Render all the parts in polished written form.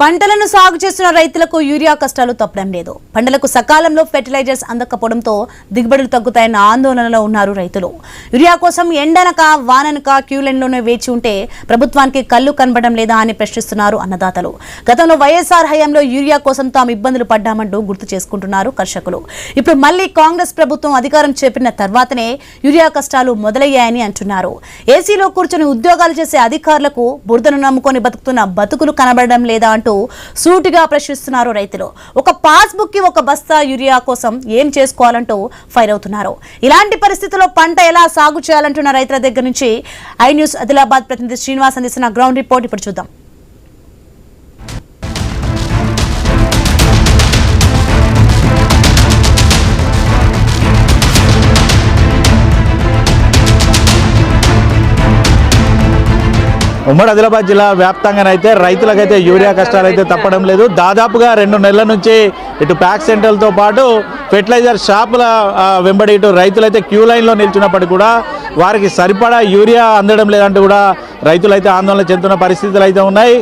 పంటలను సాగు చేస్తున్న రైతులకు యూరియా కష్టాలు తప్పడం లేదు. పంటలకు సకాలంలో ఫెర్టిలైజర్స్ అందకపోవడంతో దిగుబడులు తగ్గుతాయన్న ఆందోళనలో ఉన్నారు రైతులు. యూరియా కోసం ఎండనక వాననక క్యూ లైన్లోనే వేచి ఉంటే ప్రభుత్వానికి కళ్ళు కనబడడం లేదా అని ప్రశ్నిస్తున్నారు అన్నదాతలు. గతంలో వైఎస్ఆర్ హయాంలో యూరియా కోసం తాము ఇబ్బందులు పడ్డామంటూ గుర్తు చేసుకుంటున్నారు కర్షకులు. ఇప్పుడు మళ్లీ కాంగ్రెస్ ప్రభుత్వం అధికారం చేపట్టిన తర్వాతనే యూరియా కష్టాలు మొదలయ్యాయని అంటున్నారు. ఏసీలో కూర్చొని ఉద్యోగాలు చేసే అధికారులకు బురదను నమ్ముకొని బతుకుతున్న బతుకులు కనబడడం లేదా అంటూ సూటిగా ప్రశ్నిస్తున్నారు రైతులు. ఒక పాస్బుక్ కి ఒక బస్తా యూరియా కోసం ఏం చేసుకోవాలంటూ ఫైర్ అవుతున్నారు. ఇలాంటి పరిస్థితుల్లో పంట ఎలా సాగు చేయాలంటున్న రైతుల దగ్గర నుంచి ఐ న్యూస్ ఆదిలాబాద్ ప్రతినిధి శ్రీనివాస్ అందిస్తున్న గ్రౌండ్ రిపోర్ట్ ఇప్పుడు చూద్దాం. ఉమ్మడి ఆదిలాబాద్ జిల్లా వ్యాప్తంగానైతే రైతులకైతే యూరియా కష్టాలు అయితే తప్పడం లేదు. దాదాపుగా 2 నెలల నుంచి ఇటు ప్యాక్ సెంటర్లతో పాటు ఫెర్టిలైజర్ షాపుల వెంబడి ఇటు రైతులైతే క్యూ లైన్లో నిల్చున్నప్పటికీ కూడా వారికి సరిపడా యూరియా అందడం లేదంటూ కూడా రైతులైతే ఆందోళన చెందుతున్న పరిస్థితులు అయితే ఉన్నాయి.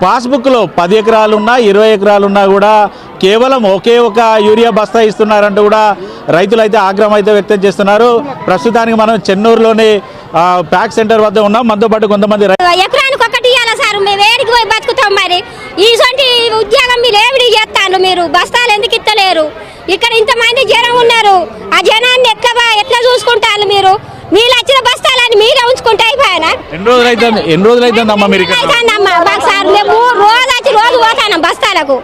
పాస్బుక్లో 10 ఎకరాలున్నా 20 ఎకరాలున్నా కూడా కేవలం ఒకే ఒక యూరియా బస్తా ఇస్తున్నారంటూ కూడా రైతులు అయితే ఆగ్రహం అయితే వ్యక్తం చేస్తున్నారు. ప్రస్తుతానికి మనం చెన్నూరులోని ప్యాక్ సెంటర్ వద్ద ఉన్నాం. మనతో పాటు కొంతమంది ఎకరానికి ఒకటి ఇవ్వాలి సార్, మేము వేడికి పోయి బతుకుతాం. మరి ఈసొంటి ఉద్యోగం మీరు ఏమిడి చేస్తాను, మీరు బస్తాలు ఎందుకు ఇస్తలేరు? ఇక్కడ ఇంతమంది జనం ఉన్నారు, ఆ జనాన్ని ఎట్లా చూసుకుంటారు మీరు? మీరు వచ్చిన బస్తాలని మీరే ఉంచుకుంటే అయిపోయానా? ఎన్ని రోజులైతుందమ్మా మీరు? సార్ మేము రోజు పోతాను బస్తాలకు,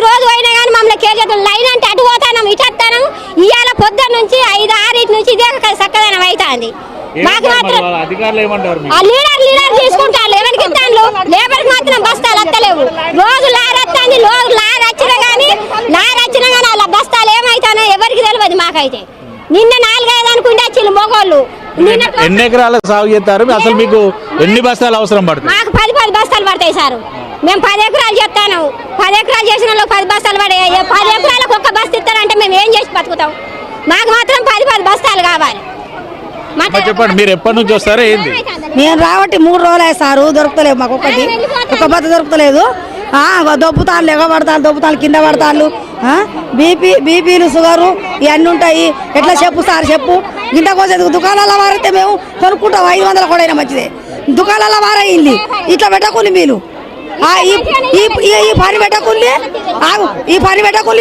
రోజు పోయినా కానీ మమ్మల్ని కేజీలు లైన్ అంటే అటు పోతాను ఇటు వస్తాను. ఇవాళ పొద్దున్న నుంచి 5-6 నుంచి ఇదే చక్కదనం అవుతుంది. మాకు మాత్రం లీడర్ తీసుకుంటారు, ఎవరికి ఇస్తాను లేబర్కి మాత్రం బస్తాలు వస్తలేవు. రోజు లారీ వస్తుంది, లారీ వచ్చినా కానీ అలా బస్తాలు ఏమైతానో ఎవరికి తెలియదు. మాకైతే నిన్న 4-5 అనుకుంటే వచ్చింది మొగోళ్ళు. ఎన్ని ఎకరాల సాగు చేస్తారు? అసలు మీకు ఎన్ని బస్తాలు అవసరం పడుతుంది? మాకు 10 బస్తాలు పడతాయి సార్. మేము 10 ఎకరాలు చేస్తాను, 10 ఎకరాలు చేసిన 10 బస్తాలు పడాయి. 10 ఎకరాలకు ఒక్క బస్తా ఇస్తారంటే మేము ఏం చేసి బతుకుతాం? మాకు మాత్రం 10 బస్తాలు కావాలి. చెప్పండి, మీరు ఎప్పటి నుంచి వస్తారో ఏంది? మేము రాబట్టి 3 రోజులు సారు, దొరుకుతలేవు మాకు. ఒక బత్త దొరుకుతలేదు. దొబ్బుతాళ్ళు ఎగబడతాను, దొబ్బుతాళ్ళు కింద పడతాళ్ళు. బీపీలు షుగరు ఇవన్నీ ఉంటాయి. ఎట్లా చెప్పు సార్, చెప్పు. ఇంత కోసం దుకాణాల వారైతే మేము కొనుక్కుంటాం. 500 కూడా మంచిదే. దుకాణాల వారైంది ఇట్లా పెట్టకుండా మీరు ఈ పని పెట్టకుండా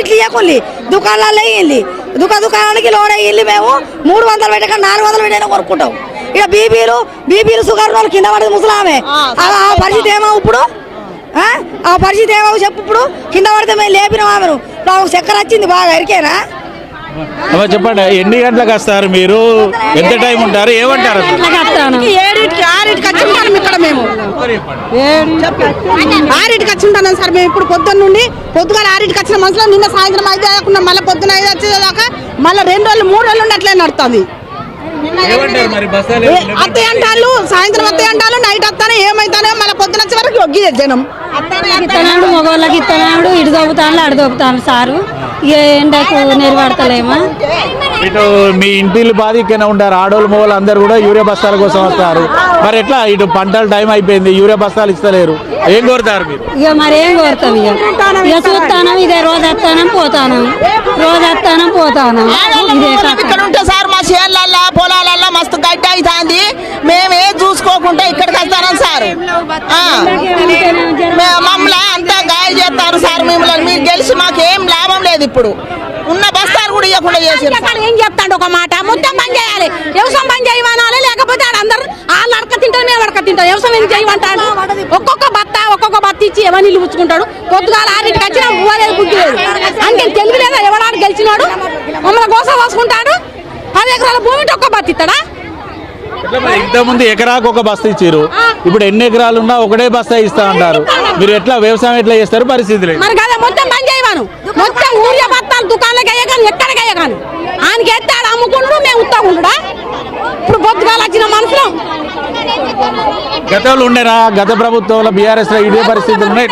ఇట్లా ఇవ్వకుండా దుకాణాల్లో వేయింది. దుకాణానికి లోడ్ అయ్యింది. మేము 300 పెట్టక 400 పెట్టైనా కొనుక్కుంటాం. ఇక బీపీలు షుగర్ వాళ్ళు కింద పడేది ముసలామే. ఆ పరిస్థితి ఏమో ఇప్పుడు, ఆ పరిస్థితి ఏమో చెప్పు. ఇప్పుడు కింద పడితే మేము లేపినాం ఆమెను. చక్కెర వచ్చింది బాగా ఎరికేనా? చెప్పండి, ఎన్ని గంటలకు వస్తారు మీరు? ఎంత టైం ఉంటారు? ఏమంటారు? 7-6కి వచ్చి ఉంటాను ఇక్కడ. మేము 6కి వచ్చి ఉంటాను సార్. మేము ఇప్పుడు పొద్దున్న నుండి పొద్దుగా 6కి వచ్చిన మనసులో నిన్న సాయంత్రం 5 అయ్యకుండా మళ్ళీ పొద్దున 5 వచ్చేదాకా మళ్ళీ 2 రోజులు 3 రోజులు ఉండి అట్లే నడుతుంది. అత్తయ్య అంటారు, సాయంత్రం అత్తయ్య అంటారు, నైట్ వస్తానే ఏమైతానో మళ్ళీ పొద్దున వచ్చే వరకు ఒగ్గి జనం ఇస్తున్నాడు. మగవాళ్ళకి ఇస్తున్నాడు, ఇటు దొబ్బుతాను అటు దొబ్బుతాను సారు. ఎండకు నిలబడతలేమా? ఇటు మీ ఇంటిల్లు బాధికైనా ఉంటారు, ఆడోళ్ళు మగవాళ్ళు అందరు కూడా యూరియా బస్తాల కోసం వస్తారు. మరి ఎట్లా? ఇటు పంటల టైం అయిపోయింది, యూరియా బస్తాలు ఇస్తలేరు. ఏం కోరుతారు మీరు? ఇక మరి ఏం కోరుతాం? ఇక చూస్తాను, ఇదే రోజు వస్తాను పోతాను, ఇదే ఇక్కడ ఉంటే సార్ మా చేనులల్లా పొలాలల్లా మస్తు గడ్డ అవుతుంది. మేమే చూసుకోకుండా ఇక్కడికి వస్తాను సార్. మమ్మల్ని అంతా గాయ చేస్తారు సార్. మిమ్మల్ని మీరు గెలిచి మాకేం లాభం లేదు. ఇప్పుడు ఉన్న బస్తాలు కూడా ఇవ్వకుండా చేసి ఏం చెప్తాడు ఒక మాట, మొత్తం బంద్ చేయాలి. వ్యవసాయం బంద్ చేయమనాలి, లేకపోతే అందరు వాళ్ళు అడక తింటారు, మేము అడక తింటాం. వ్యవసాయం ఎందుకు చేయమంటాడు? ఒక్కొక్క బత్త ఇచ్చి ఎవరు నిల్లు పుచ్చుకుంటాడు. పొద్దుగాల 6కి వచ్చినా ఊరేది బుద్ధి లేదు. అంటే తెలుగు లేదా? ఎవడాడు గెలిచినాడు మమ్మల్ని గోస పోసుకుంటాడు. 10 ఎకరాల భూమికి ఒక్క బత్త ఇస్తాడా? ఇంతకుముందు ఎకరాకు ఒక బస్తా ఇచ్చారు, ఇప్పుడు ఎన్ని ఎకరాలు ఉన్నా ఒకటే బస్తా ఇస్తా అంటారు. మీరు ఎట్లా వ్యవసాయం ఎట్లా చేస్తారు? పరిస్థితి లేదు. మరి కదా మొత్తం బంద్ చేయమను. మొత్తం ఊరియా బత్తాలు దుకాణాలకు అయ్యగాను, ఎక్కడికి అయ్యగాను. ఆయనకి ఎత్తాడు అమ్ముకుంటాడు, మేము ఉత్తగుంటుడా. ఇప్పుడు పొద్దుగాల వచ్చిన మనసులో గతంలో ఉండేనా? గత ప్రభుత్వంలో బీఆర్ఎస్ లో ఇదే పరిస్థితులు ఉన్నాయి.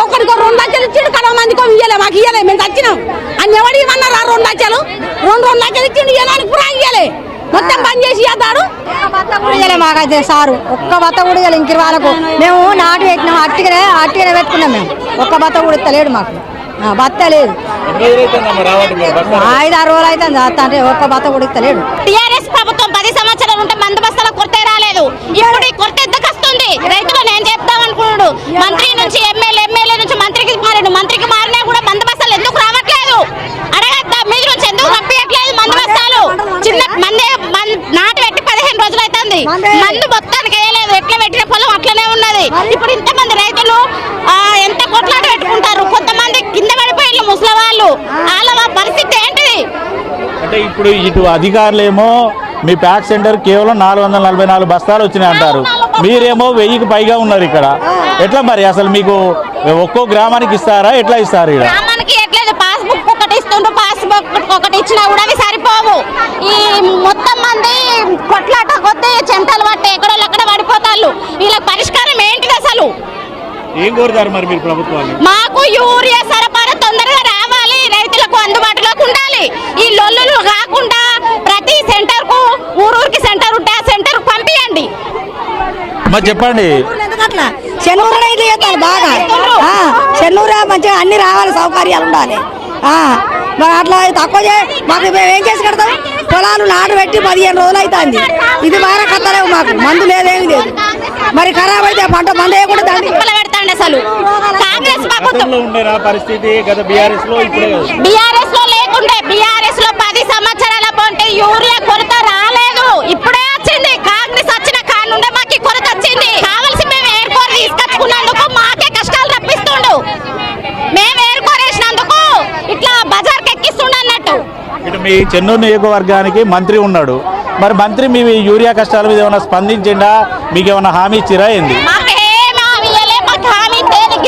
ఒకరికో 2 లక్షలు ఇచ్చిండు, కడవ మందికో ఇయ్యలే. మాకు ఇయ్యలే, మేము చచ్చినాం. అని ఎవడు ఇవ్వన్నారు? 2 లక్షలు 2 లక్షలు ఇచ్చిండు, ఇవ్వడానికి కూడా ఇయ్యలే. మొత్తం బంద్ చేసి చేస్తాడు. మాకైతే సారు ఒక్క బత్త కూడా ఇవ్వాలి. ఇంక వాళ్ళకు మేము నాటు పెట్టినాం, అట్టిగానే పెట్టుకున్నాం. మేము ఒక్క బత్త కూడా ఇస్తలేడు మాకు. బత్త లేదు. 5-6 రోజులు అయితే అంటే ఒక్క బత్త కూడా ఇస్తలేడు. టీఆర్ఎస్ ప్రభుత్వం 10 సంవత్సరాలు ఉంటే మందు బస్తాల కొరతే రాలేదు. ఇప్పుడు ఈ కొరత ఎందుకు వస్తుంది? రైతులు నేను చెప్తాం అనుకున్నాడు. మంత్రి నుంచి ఎమ్మెల్యే నుంచి మంత్రికి మారాడు. మంత్రికి మారినా కూడా మందు బస్తాలు ఎందుకు రావట్లేదు? అడగద్దా మీద నుంచి ఎందుకు పంపించట్లేదు మందు బస్తాలు? చిన్న నాటు పెట్టి 15 రోజులు అవుతుంది. మందు మొత్తానికి వేయలేదు. ఎట్లా పెట్టిన పొలం అట్లనే ఉన్నది. ఇప్పుడు ఇంతమంది రైతులు ఎంత కొట్లాట పెట్టుకుంటారు. కొంతమంది కింద పడిపోయిన ముసలి వాళ్ళు, వాళ్ళ పరిస్థితి ఏంటిది? అంటే ఇప్పుడు ఇటు అధికారులేమో మీ ప్యాక్ సెంటర్ కేవలం 444 బస్తాలు వచ్చినాయి అంటారు. మీరేమో 1000కి పైగా ఉన్నారు ఇక్కడ. ఎట్లా మరి అసలు మీకు ఒక్కో గ్రామానికి ఇస్తారా? ఎట్లా ఇస్తారు? గ్రామానికి ఎట్లేదు. పాస్బుక్ ఒకటి ఇస్తుండ్రు. పాస్బుక్ ఒకటి ఇచ్చినా కూడా అవి సరిపోవు. ఈ మొత్తం మంది కొట్లాట కొద్ది చెంటలు పట్టి ఎక్కడో పడిపోతారు. వీళ్ళకి పరిష్కారం ఏంటిది అసలు? ఏం కోరుతారు మరి మీరు ప్రభుత్వాన్ని? మాకు యూరియా సరఫరా తొందరగా రావాలి, రైతులకు అందుబాటులోకి ఉండాలి. ఈ లొల్లులు కాకుండా ప్రతి సెంటర్ కు ఊరూరికి సెంటర్ ఉంటే ఆ సెంటర్ పంపియండి. మరి చెప్పండి. చెన్నూరు అయితే చేస్తారు బాగా. చెన్నూరు మంచిగా అన్ని రావాలి, సౌకర్యాలు ఉండాలి. మరి అట్లా తక్కువ మాకు మేము ఏం చేసి కడతాం? పొలాలు నాటు పెట్టి 15 రోజులు అవుతుంది. ఇది బాగా కట్టలేవు. మాకు మందు లేదేమి లేదు. మరి ఖరాబ్ అయితే పంట మందు వేయకుండా దాన్ని పెడతాండి. అసలు కాంగ్రెస్ ప్రభుత్వం పరిస్థితి గత బీఆర్ఎస్ లో లేకుండే. బీఆర్ఎస్ లో 10 సంవత్సరాల పొంటే యూరియా కొరత రాలేదు. ఇప్పుడే వచ్చింది. కాంగ్రెస్ వచ్చిన కానుండే మాకు ఈ కొరత వచ్చింది. కావాల్సి మేము ఏర్కోర తీసుకొచ్చుకున్నందుకు మాకే కష్టాలు తప్పిస్తుండు. మేము ఏర్కోరేసినందుకు ఇట్లా బజార్కి ఎక్కిస్తుండ అన్నట్టు. ఇటు మీ చెన్నూరు నియోజకవర్గానికి మంత్రి ఉన్నాడు. మరి మంత్రి మీ యూరియా కష్టాల మీద ఏమైనా స్పందించిండా? మీకు ఏమైనా హామీ ఇచ్చిరా? ఏంది?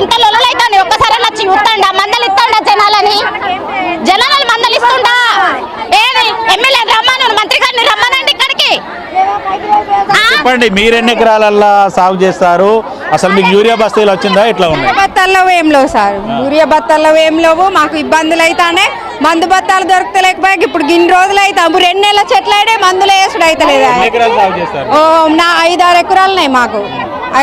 ఇంత లొల్లైతాను. ఒక్కసారి వచ్చి చూస్తాండా? మందలు ఇస్తాండా జనాలని మందలు ఇస్తుండా? ఏది ఎమ్మెల్యే రమ్మను, మంత్రి గారిని రమ్మనండి ఇక్కడికి. చెప్పండి, మీరు ఎన్ని ఎకరాలల్లా సాగు చేస్తారు? అసలు మీకు యూరియా బస్తాలు వచ్చిందా? ఎట్లా ఉన్నాయి? బత్తాల్లో ఏం లేవు సార్. యూరియా బత్తాల్లో ఏం లేవు. మాకు ఇబ్బందులు అయితానే. మందు బత్తాలు దొరకలేకపోయా. ఇప్పుడు ఇన్ని రోజులు అయితే 2 నెలల చెట్లు అయితే మందులు వేసుడు అయితే లేదా. 5-6 ఎకరాలున్నాయి మాకు.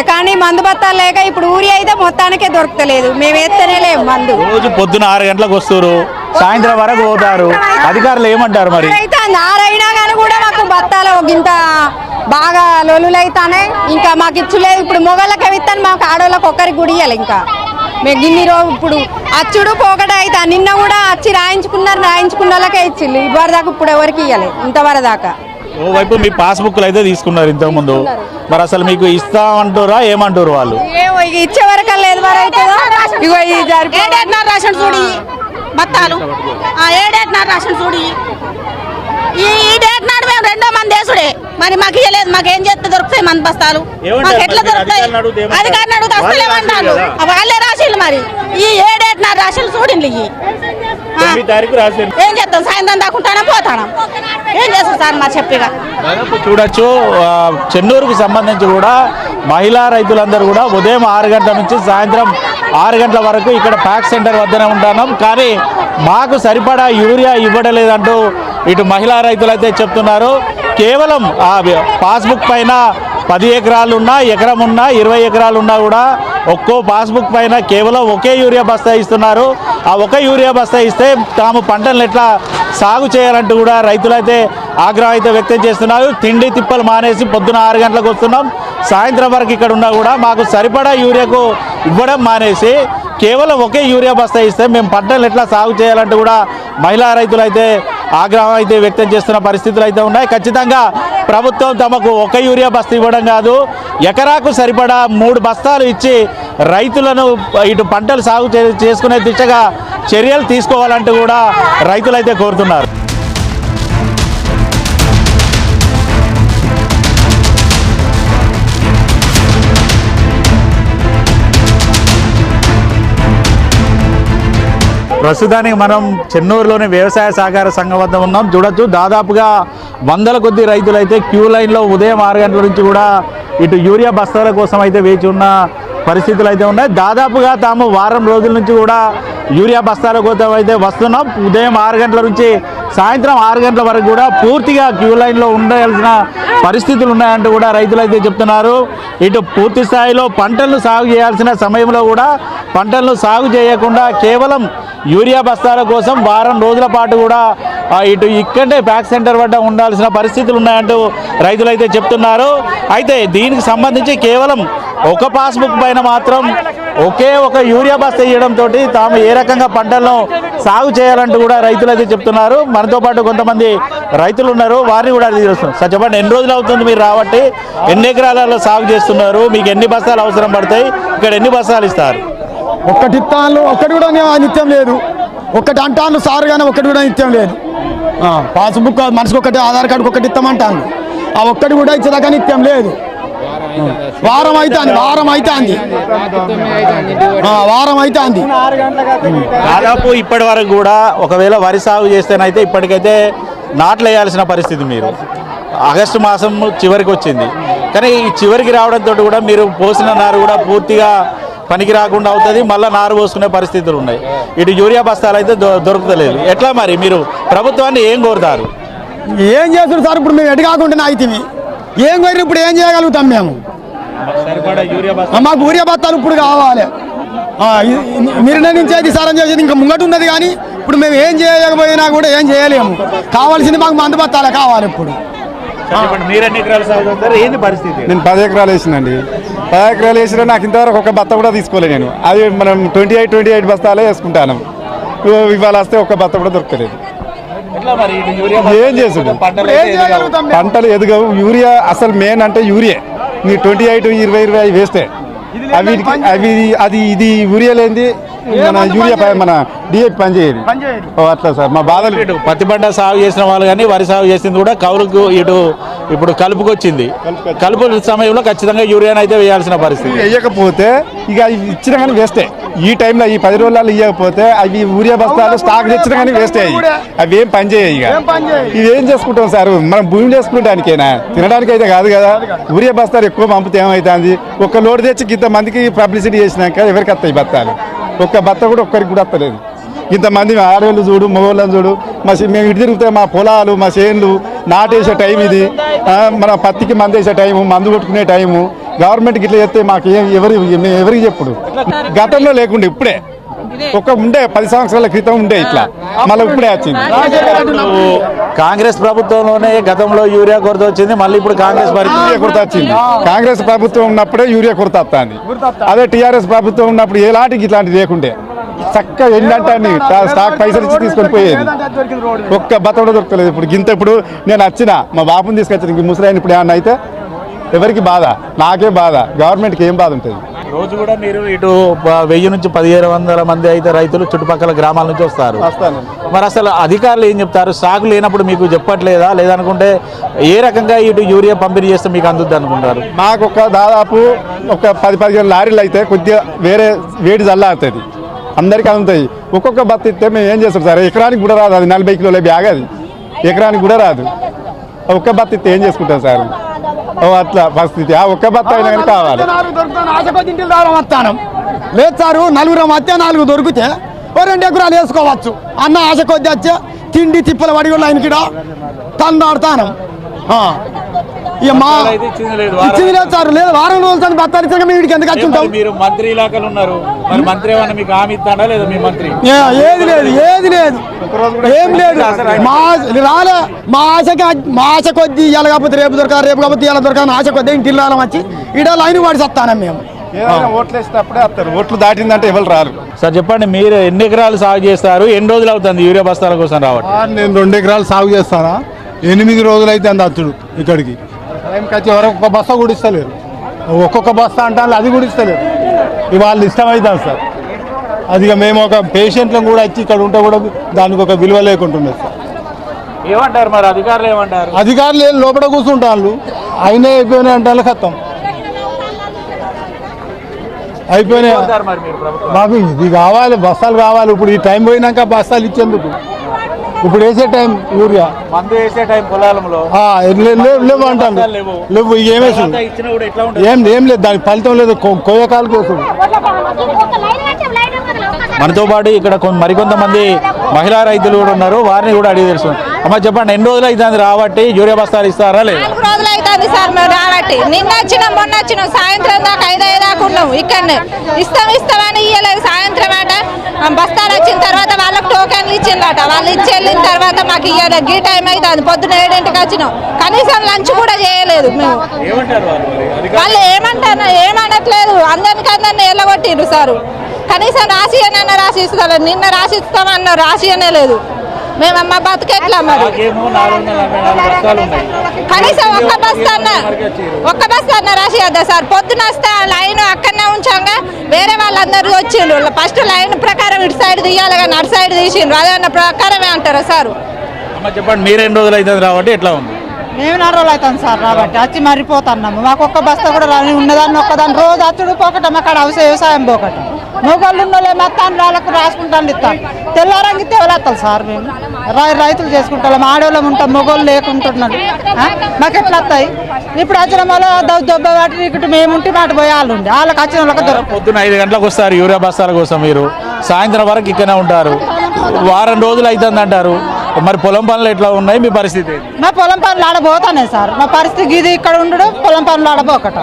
కానీ మందు బత్తాలు లేక ఇప్పుడు ఊరి అయితే మొత్తానికే దొరకలేదు. మేము వేస్తేనే లేవు మందు. రోజు పొద్దున 6 గంటలకు వస్తారు, సాయంత్రం వరకు పోతారు. అధికారులు ఏమంటారు మరి? అయితే 6 అయినా కానీ కూడా మాకు బత్తాలు ఇంత బాగా లొల్లులు అయితానే. ఇంకా మాకు ఇచ్చలేదు. ఇప్పుడు మొగళ్ళకి ఇస్తాను, మాకు ఆడవాళ్ళకి ఒక్కరికి కూడా ఇవ్వాలి. ఇంకా మేము గిన్ని రోజు ఇప్పుడు అచ్చుడు పోకట అయితే నిన్న కూడా వచ్చి రాయించుకున్న వాళ్ళకే ఇచ్చిళ్ళు. ఇవ్వరు దాకా ఇప్పుడు ఎవరికి ఇవ్వాలి ఇంతవరకు దాకా. ఓవైపు మీ పాస్బుక్లు అయితే తీసుకున్నారు ఇంతకు ముందు. మరి అసలు మీకు ఇస్తామంటారా ఏమంటారు వాళ్ళు? ఇచ్చే వరకు లేదు. మరి అయితే ఇగో ఈ రేషన్ చూడి బత్తాలు 7 రేషన్ చూడి ఈ డేట్ నాడు మేము 2వ మంది దేశుడే. మరి మాకు ఇవ్వలేదు. మాకేం చేస్తే దొరుకుతాయి మంది బస్తాలు? మాకు ఎట్లా దొరుకుతాయి? అధికారిని అడుగుతా వస్తలేమంటారు. వాళ్ళే రాసిళ్ళు. మరి ఈ 7 రాశులు చూడండి. ఏం చేస్తాం? సాయంత్రం దాకుంటానా పోతానా? ఏం చేస్తాం సార్ మా చెప్పిగా? చూడొచ్చు, చెన్నూరుకు సంబంధించి కూడా మహిళా రైతులందరూ కూడా ఉదయం 6 గంటల నుంచి సాయంత్రం 6 గంటల వరకు ఇక్కడ ప్యాక్ సెంటర్ వద్దనే ఉంటున్నాం. కానీ మాకు సరిపడా యూరియా ఇవ్వడలేదంటూ ఇటు మహిళా రైతులు అయితే చెప్తున్నారు. కేవలం ఆ పాస్బుక్ పైన 10 ఎకరాలు ఉన్నా, ఎకరం ఉన్నా, 20 ఎకరాలు ఉన్నా కూడా ఒక్కో పాస్బుక్ పైన కేవలం ఒకే యూరియా బస్తా ఇస్తున్నారు. ఆ ఒక యూరియా బస్తా ఇస్తే తాము పంటలను ఎట్లా సాగు చేయాలంటూ కూడా రైతులైతే ఆగ్రహం అయితే వ్యక్తం చేస్తున్నారు. తిండి తిప్పలు మానేసి పొద్దున 6 గంటలకు వస్తున్నాం, సాయంత్రం వరకు ఇక్కడ ఉన్నా కూడా మాకు సరిపడా యూరియాకు ఇవ్వడం మానేసి కేవలం ఒకే యూరియా బస్తా ఇస్తే మేము పంటలు ఎట్లా సాగు చేయాలంటూ కూడా మహిళా రైతులు అయితే ఆగ్రహం అయితే వ్యక్తం చేస్తున్న పరిస్థితులు అయితే ఉన్నాయి. ఖచ్చితంగా ప్రభుత్వం తమకు ఒక యూరియా బస్తా ఇవ్వడం కాదు, ఎకరాకు సరిపడా 3 బస్తాలు ఇచ్చి రైతులను ఇటు పంటలు సాగు చేసుకునే దిశగా చర్యలు తీసుకోవాలంటూ కూడా రైతులైతే కోరుతున్నారు. ప్రస్తుతానికి మనం చెన్నూరులోని వ్యవసాయ సహకార సంఘం వద్ద ఉన్నాం. చూడొచ్చు, దాదాపుగా 100ల కొద్ది రైతులు అయితే క్యూ లైన్లో ఉదయం 6 గంటల నుంచి కూడా ఇటు యూరియా బస్తాల కోసం అయితే వేచి ఉన్న పరిస్థితులు అయితే ఉన్నాయి. దాదాపుగా తాము వారం రోజుల నుంచి కూడా యూరియా బస్తాల కోసం అయితే వస్తున్నాం. ఉదయం 6 గంటల నుంచి సాయంత్రం 6 గంటల వరకు కూడా పూర్తిగా క్యూ లైన్లో ఉండాల్సిన పరిస్థితులు ఉన్నాయంటూ కూడా రైతులు అయితే చెప్తున్నారు. ఇటు పూర్తి స్థాయిలో పంటలను సాగు చేయాల్సిన సమయంలో కూడా పంటలను సాగు చేయకుండా కేవలం యూరియా బస్తాల కోసం వారం రోజుల పాటు కూడా ఇటు ఇక్కడే ప్యాక్ సెంటర్ వద్ద ఉండాల్సిన పరిస్థితులు ఉన్నాయంటూ రైతులు అయితే చెప్తున్నారు. అయితే దీనికి సంబంధించి కేవలం ఒక పాస్బుక్ పైన మాత్రం ఒకే ఒక యూరియా బస్తా ఇవ్వడంతో తాము ఏ రకంగా పంటలను సాగు చేయాలంటూ కూడా రైతులు అయితే చెప్తున్నారు. మనతో పాటు కొంతమంది రైతులు ఉన్నారు, వారిని కూడా అది చూస్తున్నాం. సార్ చెప్పండి, ఎన్ని రోజులు అవుతుంది మీరు రాబట్టి? ఎన్ని ఎకరాలలో సాగు చేస్తున్నారు? మీకు ఎన్ని బస్తాలు అవసరం పడతాయి? ఇక్కడ ఎన్ని బస్తాలు ఇస్తారు? ఒక్కటి ఇస్తాను, ఒక్కటి కూడా నిత్యం లేదు. ఒక్కటి అంటాను సార్, కానీ ఒక్కటి కూడా నిత్యం లేదు. పాస్బుక్ మనిషికి ఒకటి, ఆధార్ కార్డుకి ఒకటి ఇస్తామంటాను. ఆ ఒక్కటి కూడా ఇచ్చేదాకా నిత్యం లేదు. వారం అవుతుంది దాదాపు ఇప్పటి వరకు కూడా ఒకవేళ వరి సాగు చేస్తేనైతే ఇప్పటికైతే నాట్లు వేయాల్సిన పరిస్థితి. మీరు ఆగస్టు మాసం చివరికి వచ్చింది, కానీ ఈ చివరికి రావడంతో కూడా మీరు పోసిన నారు కూడా పూర్తిగా పనికి రాకుండా అవుతుంది, మళ్ళీ నారు పోసుకునే పరిస్థితులు ఉన్నాయి. ఇటు యూరియా బస్తాలు అయితే దొరుకుతలేదు. ఎట్లా మరి మీరు ప్రభుత్వాన్ని ఏం కోరుతారు? ఏం చేస్తారు సార్? ఇప్పుడు మేము ఎటు కాకుండా అయితే ఏం కోరి ఇప్పుడు ఏం చేయగలుగుతాం మేము? మాకు యూరియా బస్తాలు ఇప్పుడు కావాలి. మీరు నిర్ణయించేది సార్ అని చేసేది ఇంకా ముంగట ఉన్నది, కానీ ఇప్పుడు మేము ఏం చేయకపోయినా కూడా ఏం చేయలేము. కావాల్సింది మాకు మందు బస్తాలే కావాలి ఇప్పుడు. నేను 10 ఎకరాలు వేసినండి. 10 ఎకరాలు వేసినా నాకు ఇంతవరకు ఒక బత్త కూడా తీసుకోలేదు. నేను అది మనం 28 బస్తాలే వేసుకుంటాను. ఇవాళ వస్తే ఒక బత్త కూడా దొరకలేదు. ఏం చేస్తుంది? పంటలు ఎదుగవు. యూరియా అసలు మెయిన్ అంటే యూరియా. నీ 28, 20 వేస్తే ఇది యూరియా లేనిది మన యూరియా మన డిఏపి పనిచేయదు. అట్లా సార్ మా బాధలు. పత్తి పంట సాగు చేసిన వాళ్ళు కానీ వరి సాగు చేసింది కూడా కౌలుకు ఇటు ఇప్పుడు కలుపుకు వచ్చింది. కలుపు సమయంలో ఖచ్చితంగా యూరియాని అయితే వేయాల్సిన పరిస్థితి. వేయకపోతే ఇక ఇచ్చిన కానీ వేస్తే ఈ టైంలో ఈ 10 రోజులలో ఇవ్వకపోతే అవి యూరియా బస్తాలు స్టాక్ తెచ్చిన కానీ వేస్తే అవి ఏం పని చేయవు. ఇక ఇవి ఏం చేసుకుంటాం సార్? మనం భూమి చేసుకుంటానికేనా, తినడానికి అయితే కాదు కదా. యూరియా బస్తాలు ఎక్కువ పంపితే ఏమవుతుంది? ఒక లోడ్ తెచ్చి ఇంతమందికి పబ్లిసిటీ చేసినాక ఎవరికి వస్తాయి బత్తాలు? ఒక్క బత్త కూడా ఒక్కరికి కూడా వస్తలేదు. ఇంతమంది ఆడవాళ్ళు చూడు, మగవాళ్ళని చూడు. మేము ఇటు తిరిగితే మా పొలాలు, మా చేన్లు నాటేసే టైం ఇది. మన పత్తికి మందు వేసే టైము, మందు కొట్టుకునే టైము. గవర్నమెంట్కి ఇట్లా చేస్తే మాకు ఎవరికి చెప్పుడు? గతంలో లేకుండా ఇప్పుడే ఉండే 10 సంవత్సరాల క్రితం ఉండే ఇట్లా, మళ్ళీ ఇప్పుడే వచ్చింది. కాంగ్రెస్ ప్రభుత్వంలోనే గతంలో యూరియా కొరత వచ్చింది, మళ్ళీ ఇప్పుడు యూరియా కొరత వచ్చింది. కాంగ్రెస్ ప్రభుత్వం ఉన్నప్పుడే యూరియా కొరత వస్తుంది. అదే టీఆర్ఎస్ ప్రభుత్వం ఉన్నప్పుడు ఎలాంటికి ఇట్లాంటివి లేకుండే చక్కగా ఏంటంటే స్టాక్ పైసలు ఇచ్చి తీసుకొని పోయేది. ఒక్క బత్త కూడా దొరకలేదు. ఇప్పుడు నేను వచ్చిన మా బాబుని తీసుకొచ్చిన ఇంక ముసలాయన ఇప్పుడు ఏమన్నా అయితే ఎవరికి బాధ? నాకే బాధ. గవర్నమెంట్కి ఏం బాధ ఉంటుంది? రోజు కూడా మీరు ఇటు 1000 నుంచి 1700 మంది అయితే రైతులు చుట్టుపక్కల గ్రామాల నుంచి వస్తారు. మరి అసలు అధికారులు ఏం చెప్తారు? సాగు లేనప్పుడు మీకు చెప్పట్లేదా? లేదనుకుంటే ఏ రకంగా ఇటు యూరియా పంపిణీ చేస్తే మీకు అందుద్ది అనుకుంటారు? మాకు దాదాపు ఒక 10-15 లారీలు అయితే కొద్దిగా వేరే వేడి చల్లారుతుంది, అందరికీ అందుతాయి. ఒక్కొక్క బత్త ఇస్తే మేము ఏం చేస్తాం సార్? ఎకరానికి కూడా రాదు. అది 40 కిలోల బ్యాగ్, అది ఎకరానికి కూడా రాదు. ఒక్క బత్త ఇస్తే ఏం చేసుకుంటాం సార్? అట్లా పరిస్థితి. ఆ ఒక్క బత్త అయినా కానీ కావాలి. లేదు సారు, 4 మధ్య 4 దొరికితే 2 ఎకరాలు వేసుకోవచ్చు. అన్న ఆశ కొద్ది వచ్చే తిండి తిప్పల వడి కూడా ఆయన కూడా తందాడుతాను. ఇచ్చింది లేదు సార్. లేదు, వారం రోజులు బత్తాలు ఇచ్చాక మేము వీడికి ఎందుకు వచ్చి ఉంటాం? మీరు మంత్రి ఇలాకాలు ఉన్నారు, మరి మంత్రి ఏమన్నా మీకు హామీ ఇస్తాడా లేదా? మీ మంత్రి ఏది లేదు, ఏం లేదు. రాలే. మా ఆశ కొద్ది ఇవాళ కాకపోతే రేపు దొరకదు, రేపు కాకపోతే ఇవాళ దొరకదు ఆశ కొద్ది ఇంటి రాలం వచ్చి ఇడ లైన్ వాడి వస్తానం మేము. ఓట్లు వేసేటప్పుడే వస్తారు. ఓట్లు దాటిందంటే ఎవరు రారు. సార్ చెప్పండి, మీరు ఎన్ని ఎకరాలు సాగు చేస్తారు? ఎన్ని రోజులు అవుతుంది యూరియా బస్తాల కోసం రావడం? నేను 2 ఎకరాలు సాగు చేస్తానా. 8 రోజులు అయితే అంత అచ్చుడు ఇక్కడికి. టైంకి వచ్చి ఎవరో ఒక్క బస్తా కూడా ఇస్తలేరు. ఒక్కొక్క బస్తా అంటే అది కూడా ఇస్తలేరు. వాళ్ళు ఇష్టం అవుతాం సార్. అది మేము ఒక పేషెంట్లను కూడా వచ్చి ఇక్కడ ఉంటే కూడా దానికి ఒక విలువ లేకుంటున్నది సార్. ఏమంటారు మరి అధికారులు? ఏమంటారు అధికారులు? లోపల కూర్చుంటాను, అయినా అయిపోయినాయి అంటే ఖతం అయిపోయినాయి. మాకు ఇది కావాలి, బస్తాలు కావాలి. ఇప్పుడు ఈ టైం పోయినాక బస్తాలు ఇచ్చేందుకు ఇప్పుడు వేసే టైం యూరియా మందు వేసే టైం పొలాలలో లేవు అంటాను లేవు ఏమేసి ఇచ్చినా కూడా ఎట్లా ఉంటుంది? ఏం లేదు దానికి ఫలితం లేదు కొయ్యకాలు కోసం. మనతో పాటు ఇక్కడ మరికొంతమంది మహిళా రైతులు కూడా ఉన్నారు, వారిని కూడా అడిగి తెలుసు. అమ్మ చెప్పండి, ఎన్ని రోజులు అవుతుంది రాబట్టి యూరియా బస్తాలు ఇస్తారా లేదా? 4 రోజులు అవుతుంది సార్ మేము రాబట్టి. నిన్న వచ్చినాం మొన్న వచ్చినాం, సాయంత్రం దాకా 5 దాకా ఉన్నాం ఇక్కడనే. ఇస్తామని ఇవ్వలేదు. సాయంత్రం ఆట బస్తాలు వచ్చిన తర్వాత వాళ్ళకి టోకెన్లు ఇచ్చిందట. వాళ్ళు ఇచ్చి వెళ్ళిన తర్వాత మాకు ఇవ్వలేదు. గీ టైం అవుతుంది. పొద్దున 7ంటికి వచ్చినాం, కనీసం లంచ్ కూడా చేయలేదు మేము. వాళ్ళు ఏమనట్లేదు, అందరినీ ఎల్లగొట్టిండ్రు సారు. కనీసం రాసి అని రాసి ఇస్తారు. నిన్న రాసి ఇస్తామన్నారు, రాసి అనే లేదు. మేమమ్మ బతుకెట్లా మరి? కనీసం ఒక్క బస్తా అన్న రాసి వద్దా సార్? పొద్దున వస్తే లైన్ అక్కడనే ఉంచాంగా వేరే వాళ్ళందరూ వచ్చిండ్రు. ఫస్ట్ లైన్ ప్రకారం ఇటు సైడ్ తీయాలి కానీ అటు సైడ్ తీసిండ్రు. అదే ప్రకారమే అంటారా సార్? చెప్పండి, మీరు ఎన్ని రోజులు అవుతుంది రాబట్టి ఎట్లా ఉంది? మేము 4 రోజులు అవుతాం సార్ రాబట్టి. వచ్చి మరిపోతున్నాము. మాకు ఒక్క బస్తా కూడా ఉన్నదాన్ని ఒక్కదాన్ని రోజు అచ్చుడు పోకటం, అక్కడ వ్యవసాయం పోకటం. మొగళ్ళు ఉన్నోళ్ళే మొత్తాన్ని వాళ్ళకు రాసుకుంటాను ఇస్తాను. తెల్లారంగి తెవలేస్తాం సార్. మేము రైతులు చేసుకుంటాం, ఆడవాళ్ళం ఉంటాం, మొగోళ్ళు లేకుంటున్నాడు. మాకు ఎట్లా వస్తాయి? ఇప్పుడు వచ్చిన వాళ్ళు దొబ్బ వాటి ఇక్కడ మేముంటే మాట పోయే వాళ్ళు ఉండే వాళ్ళకి వచ్చిన వాళ్ళకి దొరకదు. పొద్దున 5 గంటలకు వస్తారు యూరియా బస్తాల కోసం, మీరు సాయంత్రం వరకు ఇక్కడనే ఉంటారు. వారం రోజులు అవుతుంది అంటారు. మరి పొలం పనులు ఎట్లా ఉన్నాయి మీ పరిస్థితి? మా పొలం పనులు ఆడబోతానే సార్. మా పరిస్థితి ఇది ఇక్కడ ఉండడం, పొలం పనులు ఆడబోకట.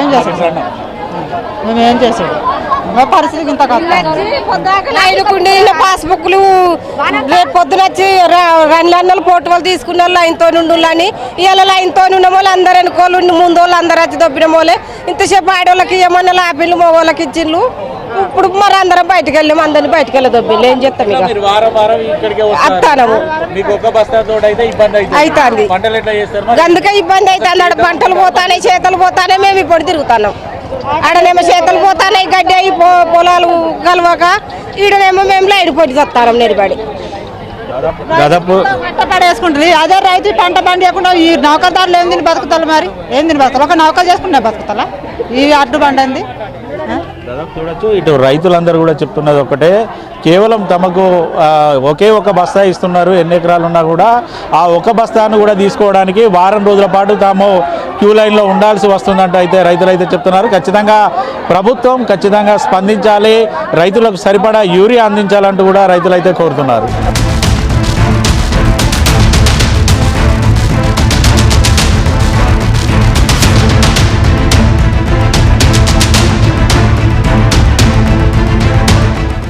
ఏం చేస్తాం మేము? ఏం చేసాడు మా పరిస్థితికి ఇంత పాస్బుక్లు రేపు పొద్దున వచ్చి 2 నెలలు పోటు వాళ్ళు తీసుకున్న వాళ్ళు లైన్తో ఉండాలని, ఇవాళ లైన్తో ఉన్న వాళ్ళు అందరు వెనుకోళ్ళు ముందు వాళ్ళు అందరు వచ్చి దొబ్బిన వాళ్ళే. ఇంతసేపు ఆడవాళ్ళకి ఏమన్నా లాపిళ్ళు మగవాళ్ళకి ఇచ్చిళ్ళు. ఇప్పుడు మరి అందరం బయటకు వెళ్ళాము, అందరినీ బయటకు వెళ్ళి దొబ్బిళ్ళు. ఏం చెప్తాం ఇక అత్తానము అవుతుంది. అందుకే ఇబ్బంది అవుతుంది. ఆడ పంటలు పోతానే, చేతలు పోతానే, మేము ఇప్పుడు తిరుగుతున్నాం. ఆడనేమో చేతలు పోతానే, గడ్డి అయి పొలాలు కలవక, ఈడనేమో మేము లైన్ పొట్టి వస్తాం నిలబడి. పంట పడేసుకుంటుంది. అదే రైతు పంట పండియకుండా ఈ నౌకదారులు ఏం తిని బతుకుతారు? మరి ఏం తిని బతుకుతారు? ఒక నౌక చేసుకుంటే బతుకుతారా? ఈ అడ్డు బండి చూడొచ్చు. ఇటు రైతులందరూ కూడా చెప్తున్నది ఒకటే, కేవలం తమకు ఒకే ఒక బస్తా ఇస్తున్నారు. ఎన్ని ఎకరాలు ఉన్నా కూడా ఆ ఒక బస్తాను కూడా తీసుకోవడానికి వారం రోజుల పాటు తాము క్యూ లైన్లో ఉండాల్సి వస్తుందంట అయితే రైతులు అయితే చెప్తున్నారు. ఖచ్చితంగా ప్రభుత్వం ఖచ్చితంగా స్పందించాలి, రైతులకు సరిపడా యూరియా అందించాలంటూ కూడా రైతులు అయితే కోరుతున్నారు.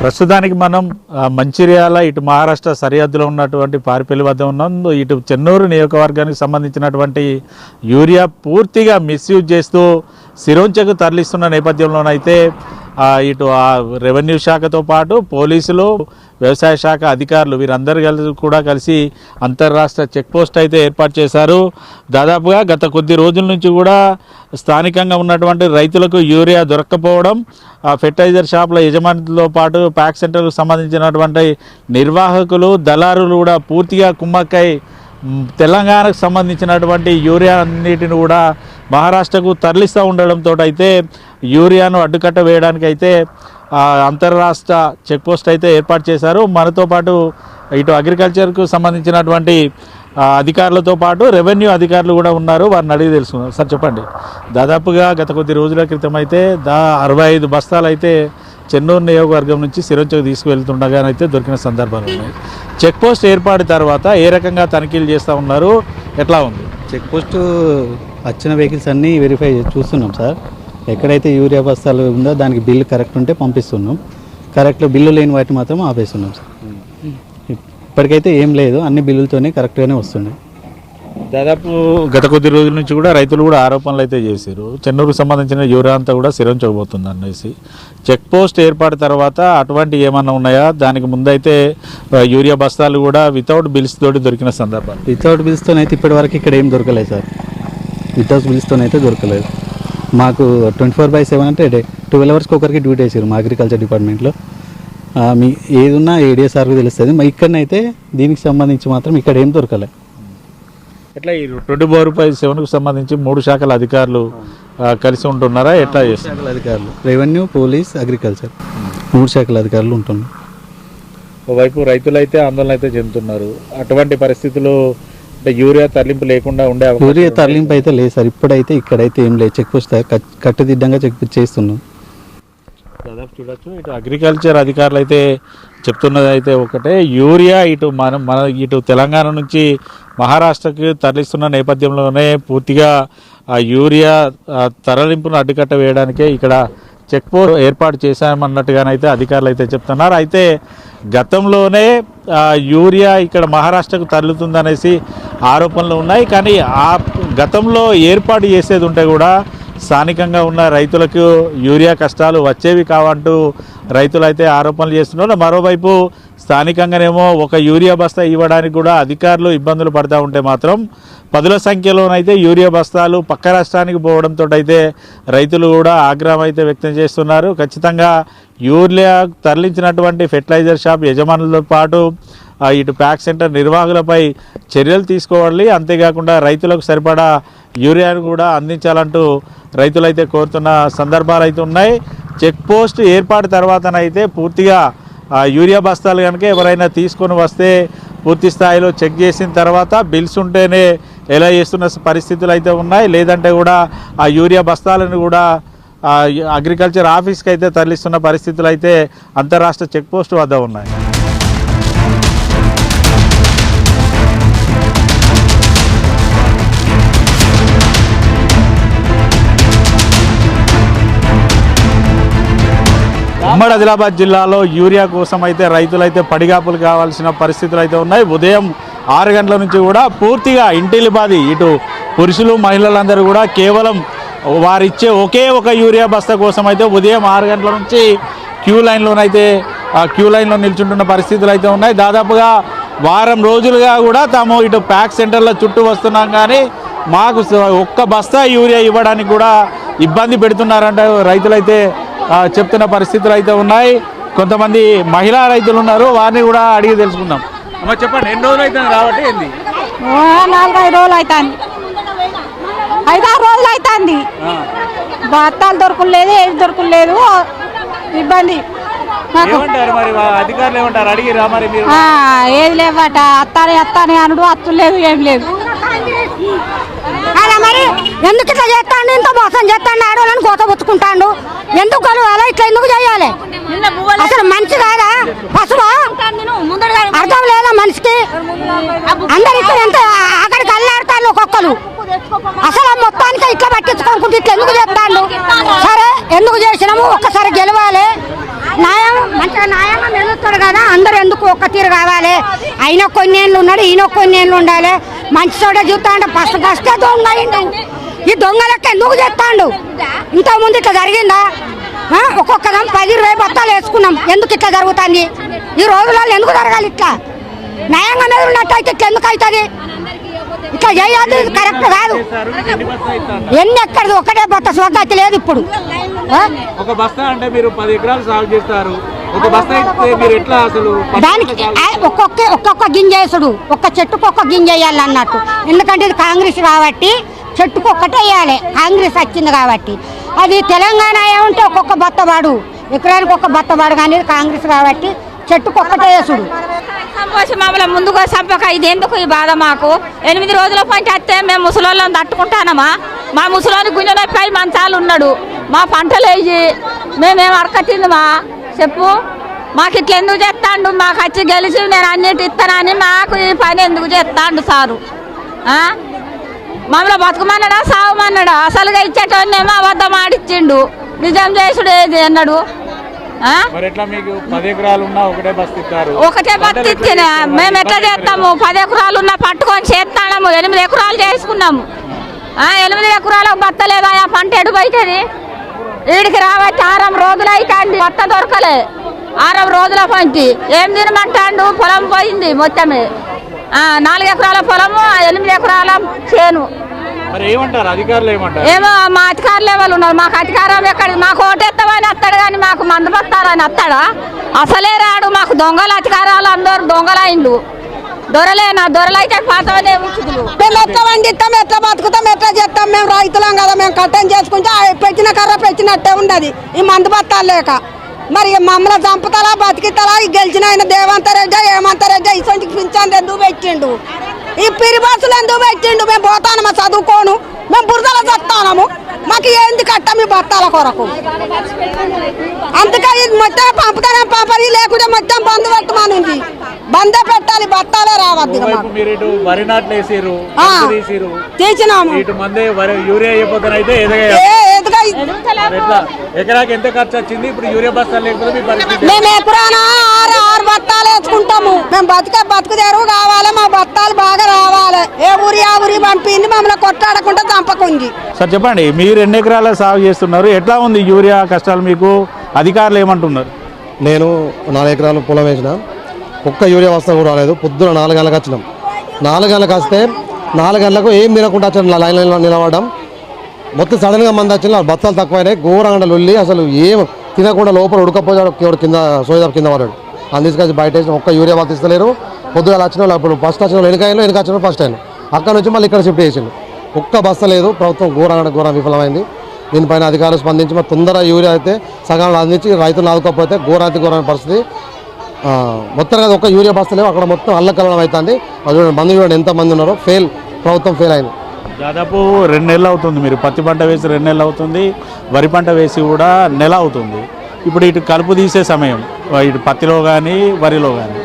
ప్రస్తుతానికి మనం మంచిర్యాల ఇటు మహారాష్ట్ర సరిహద్దులో ఉన్నటువంటి పారిపల్లి వద్ద ఉన్నాం. ఇటు చెన్నూరు నియోజకవర్గానికి సంబంధించినటువంటి యూరియా పూర్తిగా మిస్యూజ్ చేస్తూ సిరోంచకు తరలిస్తున్న నేపథ్యంలోనైతే ఇటు రెవెన్యూ శాఖతో పాటు పోలీసులు, వ్యవసాయ శాఖ అధికారులు వీరందరూ కలిసి అంతర్రాష్ట్ర చెక్ పోస్ట్ అయితే ఏర్పాటు చేశారు. దాదాపుగా గత కొద్ది రోజుల నుంచి కూడా స్థానికంగా ఉన్నటువంటి రైతులకు యూరియా దొరక్కపోవడం, ఫెర్టిలైజర్ షాపుల యజమానులతో పాటు ప్యాక్ సెంటర్కు సంబంధించినటువంటి నిర్వాహకులు, దళారులు కూడా పూర్తిగా కుమ్మక్కై తెలంగాణకు సంబంధించినటువంటి యూరియా అన్నిటిని కూడా మహారాష్ట్రకు తరలిస్తూ ఉండడంతో అయితే యూరియాను అడ్డుకట్ట వేయడానికి అయితే అంతర్రాష్ట్ర చెక్ పోస్ట్ అయితే ఏర్పాటు చేశారు. మనతో పాటు ఇటు అగ్రికల్చర్కు సంబంధించినటువంటి అధికారులతో పాటు రెవెన్యూ అధికారులు కూడా ఉన్నారు. వారిని అడిగి తెలుసుకున్నారు. సార్ చెప్పండి, దాదాపుగా గత కొద్ది రోజుల క్రితం అయితే 65 బస్తాలు అయితే చెన్నూరు నియోజకవర్గం నుంచి సిరోంచకు తీసుకువెళ్తుండగానైతే దొరికిన సందర్భాలు ఉన్నాయి. చెక్ పోస్ట్ ఏర్పాటు తర్వాత ఏ రకంగా తనిఖీలు చేస్తూ ఉన్నారు, ఎట్లా ఉంది? చెక్ పోస్ట్ వచ్చిన వెహికల్స్ అన్నీ వెరిఫై చూస్తున్నాం సార్. ఎక్కడైతే యూరియా బస్తాలు ఉందో దానికి బిల్లు కరెక్ట్ ఉంటే పంపిస్తున్నాం. కరెక్ట్ బిల్లు లేని వాటిని మాత్రం ఆపేస్తున్నాం సార్. ఇప్పటికైతే ఏం లేదు, అన్ని బిల్లులతోనే కరెక్ట్గానే వస్తున్నాయి. దాదాపు గత కొద్ది రోజుల నుంచి కూడా రైతులు కూడా ఆరోపణలు అయితే చేశారు. చెన్నూరుకు సంబంధించిన యూరియా అంతా కూడా సిరోంచకపోతుంది అనేసి. చెక్ పోస్ట్ ఏర్పాటు తర్వాత అటువంటి ఏమన్నా ఉన్నాయా? దానికి ముందైతే యూరియా బస్తాలు కూడా వితౌట్ బిల్స్ తోటి దొరికిన సందర్భాలు. వితౌట్ బిల్స్తోనైతే ఇప్పటి వరకు ఇక్కడ ఏం దొరకలేదు సార్. వితౌట్ బిల్స్తోనైతే దొరకలేదు. మాకు 24/7 అంటే 12 అవర్స్కి ఒకరికి డ్యూటీ వేసారు మా అగ్రికల్చర్ డిపార్ట్మెంట్లో. మీ ఏది ఉన్నా ఏడిఎస్ఆర్కి తెలుస్తుంది. మా ఇక్కడనైతే దీనికి సంబంధించి మాత్రం ఇక్కడ ఏం దొరకలేదు. ఎట్లా ఈ 24/7కు సంబంధించి 3 శాఖల అధికారులు కలిసి ఉంటున్నారా? ఎట్లా చేస్తారు? అధికారులు రెవెన్యూ, పోలీస్, అగ్రికల్చర్ 3 శాఖల అధికారులు ఉంటున్నారు. ఓవైపు రైతులైతే ఆందోళన అయితే చెందుతున్నారు. అటువంటి పరిస్థితులు అంటే యూరియా తరలింపు లేకుండా ఉండే యూరియా తరలింపు అయితే లేదు సార్. ఇప్పుడైతే ఇక్కడైతే ఏం లేదు. చెక్ పోస్ట్ కట్టుదిడ్డంగా చెక్ చేస్తున్నాం. దాదాపు చూడొచ్చు ఇటు అగ్రికల్చర్ అధికారులు అయితే చెప్తున్నది అయితే ఒకటే, యూరియా ఇటు తెలంగాణ నుంచి మహారాష్ట్రకి తరలిస్తున్న నేపథ్యంలోనే పూర్తిగా ఆ యూరియా తరలింపును అడ్డుకట్ట వేయడానికే ఇక్కడ చెక్ పోస్ట్ ఏర్పాటు చేశామన్నట్టుగానైతే అధికారులు అయితే చెప్తున్నారు. అయితే గతంలోనే యూరియా ఇక్కడ మహారాష్ట్రకు తరలుతుందనేసి ఆరోపణలు ఉన్నాయి. కానీ ఆ గతంలో ఏర్పాటు చేసేది ఉంటే కూడా స్థానికంగా ఉన్న రైతులకు యూరియా కష్టాలు వచ్చేవి కావంటూ రైతులు అయితే ఆరోపణలు చేస్తున్నారు. మరోవైపు స్థానికంగానేమో ఒక యూరియా బస్తా ఇవ్వడానికి కూడా అధికారులు ఇబ్బందులు పడుతూ ఉంటే మాత్రం పదుల సంఖ్యలోనైతే యూరియా బస్తాలు పక్క రాష్ట్రానికి పోవడంతో అయితే రైతులు కూడా ఆగ్రహం అయితే వ్యక్తం చేస్తున్నారు. ఖచ్చితంగా యూరియా తరలించినటువంటి ఫెర్టిలైజర్ షాప్ యజమానులతో పాటు ఇటు ప్యాక్ సెంటర్ నిర్వాహకులపై చర్యలు తీసుకోవాలి. అంతేకాకుండా రైతులకు సరిపడా యూరియాను కూడా అందించాలంటూ రైతులైతే కోరుతున్న సందర్భాలు అయితే ఉన్నాయి. చెక్ పోస్ట్ ఏర్పాటు తర్వాతనైతే పూర్తిగా యూరియా బస్తాలు కనుక ఎవరైనా తీసుకొని వస్తే పూర్తి స్థాయిలో చెక్ చేసిన తర్వాత బిల్స్ ఉంటేనే ఎలా చేస్తున్న పరిస్థితులు అయితే ఉన్నాయి. లేదంటే కూడా ఆ యూరియా బస్తాలను కూడా అగ్రికల్చర్ ఆఫీస్కి అయితే తరలిస్తున్న పరిస్థితులు అయితే అంతర్రాష్ట్ర చెక్ పోస్ట్ వద్ద ఉన్నాయి. ఉమ్మడి ఆదిలాబాద్ జిల్లాలో యూరియా కోసం అయితే రైతులైతే పడిగాపులు కావాల్సిన పరిస్థితులు అయితే ఉన్నాయి. ఉదయం 6 గంటల నుంచి కూడా పూర్తిగా ఇంటిల్లిపాది ఇటు పురుషులు మహిళలందరూ కూడా కేవలం వారిచ్చే ఒకే ఒక యూరియా బస్తా కోసం అయితే ఉదయం 6 గంటల నుంచి క్యూ లైన్లో నిల్చుంటున్న పరిస్థితులు అయితే ఉన్నాయి. దాదాపుగా వారం రోజులుగా కూడా తాము ఇటు ప్యాక్ సెంటర్ల చుట్టూ వస్తున్నాం, కానీ మాకు ఒక్క బస్తా యూరియా ఇవ్వడానికి కూడా ఇబ్బంది పెడుతున్నారంటే రైతులైతే చెప్తున్న పరిస్థితులు అయితే ఉన్నాయి. కొంతమంది మహిళా రైతులు ఉన్నారు, వారిని కూడా అడిగి తెలుసుకుందాం. అమ్మ చెప్పండి, ఎన్ని రోజులు అవుతుంది రావట్టి? ఏంది 4-5 రోజులు అవుతుంది, 5-6 రోజులు అవుతుంది. బత్తాలు దొరకలేదు, ఏది దొరకలేదు, ఇబ్బంది. ఏమంటారు మరి అధికారులు ఏమంటారు? అడిగిరా మరి మీరు? ఏది లేవట, అత్తానే అనుడు, అత్తు లేదు, ఏం లేదు. అలా మరి ఎందుకు ఇట్లా చేస్తాడు? ఇంత మోసం చేస్తాడు, ఆడవాళ్ళని కోతపుచ్చుకుంటాడు. ఎందుకు అలా ఇట్లా ఎందుకు చేయాలి? అసలు మనిషి కాదా పశువు? అర్థం లేదా మనిషికి? అందరు ఇక్కడ ఎంత అక్కడికి అల్లాడతాడు ఒక్కొక్కరు. అసలు మొత్తానికి ఇట్లా పట్టించుకోనుకుంటే ఇట్లా ఎందుకు చేస్తాడు? సరే ఎందుకు చేసినాము, ఒక్కసారి గెలవాలి. న్యాయం మంచిగా న్యాయంగా నిలుస్తాడు కదా, అందరు ఎందుకు ఒక్క తీరు కావాలి? ఆయన కొన్ని ఏళ్ళు ఉన్నాడు, ఈయన కొన్ని ఏళ్ళు ఉండాలి. మంచి చోట చూస్తా అంటే ఫస్ట్ దొంగ అయిండు. ఈ దొంగలెక్క ఎందుకు చేస్తాడు? ఇంతకుముందు ఇట్లా జరిగిందా? ఒక్కొక్కరం 10-20 బత్తాలు వేసుకున్నాం. ఎందుకు ఇట్లా జరుగుతుంది? ఈ రోజులలో ఎందుకు జరగాలి? ఇట్లా న్యాయంగా మీద ఉన్నట్టయితే ఇట్లా ఎందుకు అవుతుంది? ఇట్లా చేయొద్దు, ఇది కరెక్ట్ కాదు. ఎన్ని ఎక్కడిది ఒకటే బత్త సోకైతే లేదు. ఇప్పుడు ఒక బస్తా అంటే మీరు 10 ఎకరాలు సాగు చేస్తారు, ఒక బస్తా అయితే మీరు ఎట్లా అసలు దానికి ఒక్కొక్క గింజ వేసుడు, ఒక్క చెట్టుకు ఒక్క గింజ వేయాలి అన్నట్టు. ఎందుకంటే ఇది కాంగ్రెస్ కాబట్టి చెట్టుకు ఒక్కటే వేయాలి. కాంగ్రెస్ వచ్చింది కాబట్టి. అది తెలంగాణ ఏమంటే ఒక్కొక్క బత్తవాడు, ఎకరానికి ఒక్క బత్తవాడు, కానీ కాంగ్రెస్ కాబట్టి చెట్టుకు ఒక్కటే వేసుడు. సంపోసి మమ్మల్ని ముందుగా చంపక ఇది ఎందుకు ఈ బాధ? మాకు 8 రోజుల పంట వస్తే మేము ముసలోళ్ళని తట్టుకుంటానమా? మా ముసలోని గుండెలో పై మంచాలు ఉన్నాడు, మా పంటలు వేసి మేమేం అరకట్టిందమా చెప్పు? మాకు ఇట్లా ఎందుకు చేస్తాడు? మాకు వచ్చి గెలిచి నేను అన్నిటి ఇస్తానని మాకు ఈ పని ఎందుకు చేస్తాడు సారు? మమ్మల్ని బతుకమన్నాడా, సావమన్నాడా? అసలుగా ఇచ్చేటోనేమో అబద్ధం ఆడిచ్చిండు, నిజం చేసుడు ఏది అన్నాడు. ఒకటే బస్తా ఇచ్చిన మేము ఎట్లా చేస్తాము? 10 ఎకరాలు ఉన్న పట్టుకొని చేస్తాము, 8 ఎకరాలు చేసుకున్నాము. 8 ఎకరాలకు బత్త లేదా? ఆ పంట ఎడుపోతుంది. వీడికి రావచ్చు 6 రోజులు అవుతుంది, బత్త దొరకలే. 6 రోజుల పంటి ఏం తినమంటాడు? పొలం పోయింది మొత్తమే. 4 ఎకరాల పొలము, 8 ఎకరాల చేను. ఏమో మా అధికారులు ఎవరు ఉన్నారు? మాకు అధికారం ఎక్కడ? మాకు ఓటెత్తామని వస్తాడు, కానీ మాకు మందు బస్తారని వస్తాడా? అసలే రాడు. మాకు దొంగల అధికారాలు, అందరు దొంగలైండు. దొరలేనా? దొరలైతే పాతనే ఉంచుదులు. మేము ఎట్లా వండిస్తాం, ఎట్లా బతుకుతాం, ఎట్లా చేస్తాం? మేము రైతులం కదా, మేము కట్టం చేసుకుంటే పెట్టిన కర్ర పెట్టినట్టే ఉండదు. ఈ మందు బత్తాలు లేక మరి మమ్మల్ని చంపుతారా బతికితారా గెలిచిన ఆయన దేవంతరెడ్డి ఏమంతరెడ్డి ఇసొంటికి పింఛన్ ఎందుకు పెట్టిండు ఈ పిరి బస్సులు ఎందుకు పెట్టిండు మేము పోతాను మా చదువుకోను మేము బురదలో చస్తాము మాకు ఏంది కట్ట మీ బత్తాల కొరకు అందుకే ఇది మొత్తం పంపుతానే పంపని లేకుంటే మొత్తం బంద్ పెట్టమనుంది బందే పెట్టాలి బత్తాలే రావద్దు తీసినాము మేము ఎప్పుడైనా 6 బత్తాలు వేసుకుంటాము మేము బతుకు తెరువు కావాలి మా బత్తాలు బాగా రావాలి ఏ ఊరి ఆ ఊరి పంపింది మమ్మల్ని కొట్టాడకుండా చంపకుంది. సార్ చెప్పండి, మీరు ఎన్ని ఎకరాల సాగు చేస్తున్నారు, ఎట్లా ఉంది యూరియా కష్టాలు మీకు, అధికారులు ఏమంటున్నారు? నేను 4 ఎకరాలు పొలం వేసిన, ఒక్క యూరియా వస్తా కూడా రాలేదు. పొద్దున 4 గంటలకు వచ్చినాం, 4 గంటలకు వస్తే 4 గంటలకు ఏం తినకుండా వచ్చాను, లైన్లో నిలబడడం. మొత్తం సడన్గా మంది వచ్చిన బత్తాలు తక్కువైనాయి, ఘోరంగా వెళ్ళి అసలు ఏం తినకుండా లోపల ఉడకపోయాడు, కింద సోయదాపు కింద పడాడు. అని తీసుకొచ్చి బయట వేసిన ఒక్క యూరియా బాత్ ఇస్తలేరు. పొద్దుగా వచ్చిన వాళ్ళు అప్పుడు ఫస్ట్ వచ్చిన వాళ్ళు వెనక వచ్చిన ఫస్ట్ అయిన అక్కడ నుంచి మళ్ళీ ఇక్కడ షిఫ్ట్ చేసిండు. ఒక్క బస్త లేదు. ప్రభుత్వం ఘోరంగా విఫలమైంది. దీనిపైన అధికారులు స్పందించి మరి తొందరగా యూరియా అయితే సగాలు అందించి రైతులు ఆదుకోకపోతే ఘోరమైన పరిస్థితి. మొత్తం కదా ఒక్క యూరియా బస్త లేవు, అక్కడ మొత్తం అల్లకల్లం అవుతుంది. మంది చూడండి ఎంతమంది ఉన్నారో. ప్రభుత్వం ఫెయిల్ అయింది. దాదాపు 2 నెలలు అవుతుంది, మీరు పత్తి పంట వేసి 2 నెలలు అవుతుంది, వరి పంట వేసి కూడా నెల అవుతుంది. ఇప్పుడు ఇటు కలుపు తీసే సమయం, ఇటు పత్తిలో కానీ వరిలో కానీ.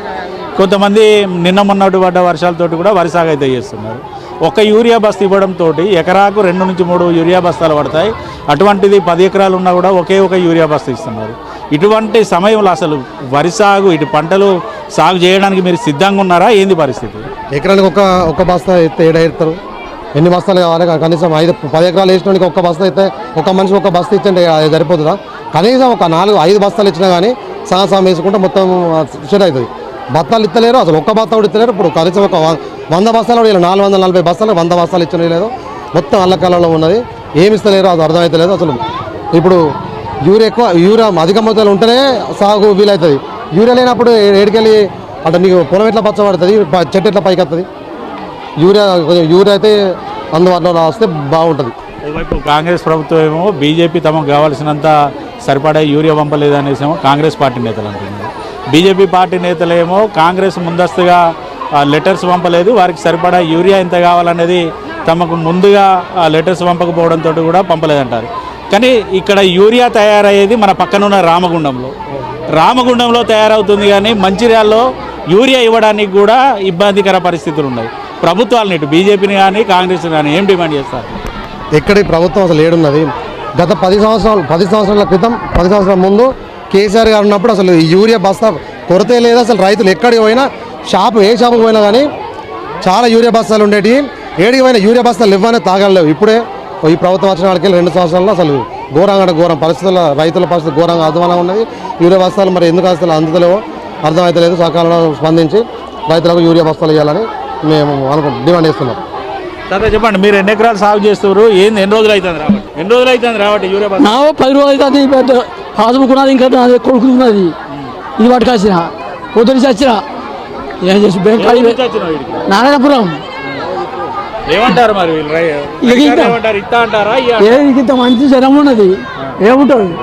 కొంతమంది నిన్న మొన్నటి పడ్డ వర్షాలతోటి కూడా వరి సాగు అయితే చేస్తున్నారు. ఒక యూరియా బస్తా ఇవ్వడంతో ఎకరాకు 2 నుంచి 3 యూరియా బస్తాలు పడతాయి. అటువంటిది 10 ఎకరాలు ఉన్నా కూడా ఒకే ఒక యూరియా బస్తా ఇస్తున్నారు. ఇటువంటి సమయంలో అసలు వరి సాగు, ఇటు పంటలు సాగు చేయడానికి మీరు సిద్ధంగా ఉన్నారా, ఏంది పరిస్థితి? ఎకరానికి ఒక బస్తా అయితే ఏడాయిస్తారు. ఎన్ని బస్తాలు కావాలి? కనీసం 10 ఎకరాలు వేసినోనికి ఒక్క బస్తా అయితే, ఒక మనిషికి ఒక బస్తా ఇచ్చండి సరిపోతుందా? కనీసం ఒక 4-5 బస్తాలు ఇచ్చినా కానీ సగం వేసుకుంటే మొత్తం సెట్ అవుతుంది. బత్తాలు ఇస్తలేరు, అసలు ఒక్క బస్తా కూడా ఇస్తలేరు. ఇప్పుడు కనీసం ఒక 100 బస్తాలు కూడా 440 బస్తాలు 100 బస్తాలు ఇచ్చిన లేదు. మొత్తం అల్లకాలంలో ఉన్నది. ఏమి ఇస్తలేరు, అది అర్థమవుతలేదు. అసలు ఇప్పుడు యూరియా అధిక మొత్తంలో ఉంటేనే సాగు వీలవుతుంది. యూరియా లేనప్పుడు ఏడికెళ్ళి అంటే నీకు పొలం ఎట్లా పచ్చబడుతుంది, చెట్టు ఎట్లా పైకి వస్తుంది? యూరియా అయితే అందుబాటులో వస్తే బాగుంటుంది. ఒకవైపు కాంగ్రెస్ ప్రభుత్వం ఏమో బీజేపీ తమకు కావాల్సినంత సరిపడా యూరియా పంపలేదు అనేసేమో కాంగ్రెస్ పార్టీ నేతలు అంటున్నారు. బీజేపీ పార్టీ నేతలేమో కాంగ్రెస్ ముందస్తుగా లెటర్స్ పంపలేదు, వారికి సరిపడా యూరియా ఎంత కావాలనేది తమకు ముందుగా లెటర్స్ పంపకపోవడంతో కూడా పంపలేదంటారు. కానీ ఇక్కడ యూరియా తయారయ్యేది మన పక్కనున్న రామగుండంలో తయారవుతుంది. కానీ మంచిర్యాలలో యూరియా ఇవ్వడానికి కూడా ఇబ్బందికర పరిస్థితులు ఉన్నాయి. ప్రభుత్వాలను ఇటు బీజేపీని కానీ కాంగ్రెస్ కానీ ఏం డిమాండ్ చేస్తారు? ఎక్కడి ప్రభుత్వం అసలు ఏడున్నది? గత 10 సంవత్సరాల క్రితం 10 సంవత్సరాల ముందు కేసీఆర్ గారు ఉన్నప్పుడు అసలు యూరియా బస్తా కొరతే లేదు. అసలు రైతులు ఎక్కడికి పోయినా ఏ షాపుకి పోయినా కానీ చాలా యూరియా బస్తాలు ఉండేవి. ఏడికి పోయినా యూరియా బస్తాలు ఇవ్వనే తాగలేవు. ఇప్పుడే ఈ ప్రభుత్వం వచ్చిన వాళ్ళకి 2 సంవత్సరాల్లో అసలు ఘోరం పరిస్థితుల్లో రైతుల పరిస్థితి ఘోరంగా అధ్వానంగా ఉన్నది. యూరియా బస్తాలు మరి ఎందుకు అసలు అందుతలేవో అర్థమవుతలేదు. సకాలంలో స్పందించి రైతులకు యూరియా బస్తాలు ఇవ్వాలని మేము డిమాండ్ చేస్తున్నాం. సరే చెప్పండి, మీరు ఎన్ని ఎకరాలు సాగు చేస్తున్నారు, ఏంది, ఎన్ని రోజులు అవుతుంది రావట్టి యూరియా బస్తా? 10 రోజులు అవుతుంది. హాజముకున్నది ఇంకా కొడుకున్నది. ఇది పట్టుకొచ్చిన పొద్దున వచ్చిన ఏం చేసి నారాయణపురం. ఏమంటారు మరి ఇంత మంచి జనం ఉన్నది, ఏముంటుంది